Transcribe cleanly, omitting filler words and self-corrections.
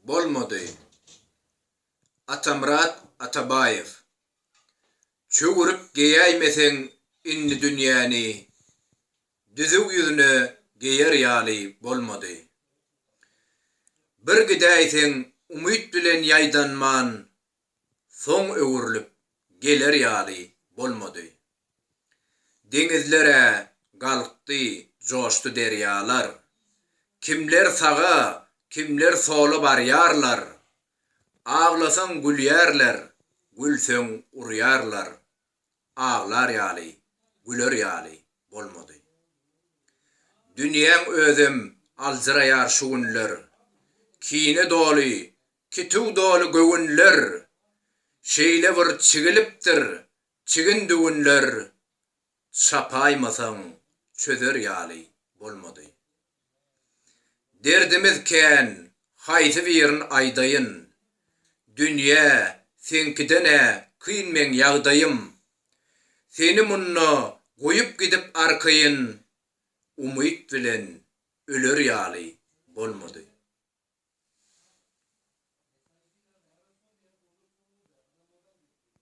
bolmadı. Atamrat Atabayev. Çugurup geýäýmeseň inni dünýäni, düzüg ýüzüne geýer ýaly bolmady. Bir gidäýseň umyt bilen ýaýdanman, soň öwürlüp geler ýaly bolmady. Deňizlere galykdy, joşdy derýalar. Kimler sağa, kimler sola barýarlar. Ağlasaň gülýärler, gülseň urýarlar. Ağlar ýaly, güler ýaly bolmady. Dünýäň özüm alzyraýar şu günler. Kine doly, kituw doly göwünler. Şeýle bir çigilipdir, çigin düwünler. Şapaýmasaň çözer ýaly bolmady. Derdimiz kän, haýsy birin aýdaýyn. Dünýä senkidene kyn men ýagdaýym. Seni munna goýup gidip arkaýyn. Umyt bilen öler ýaly bolmady.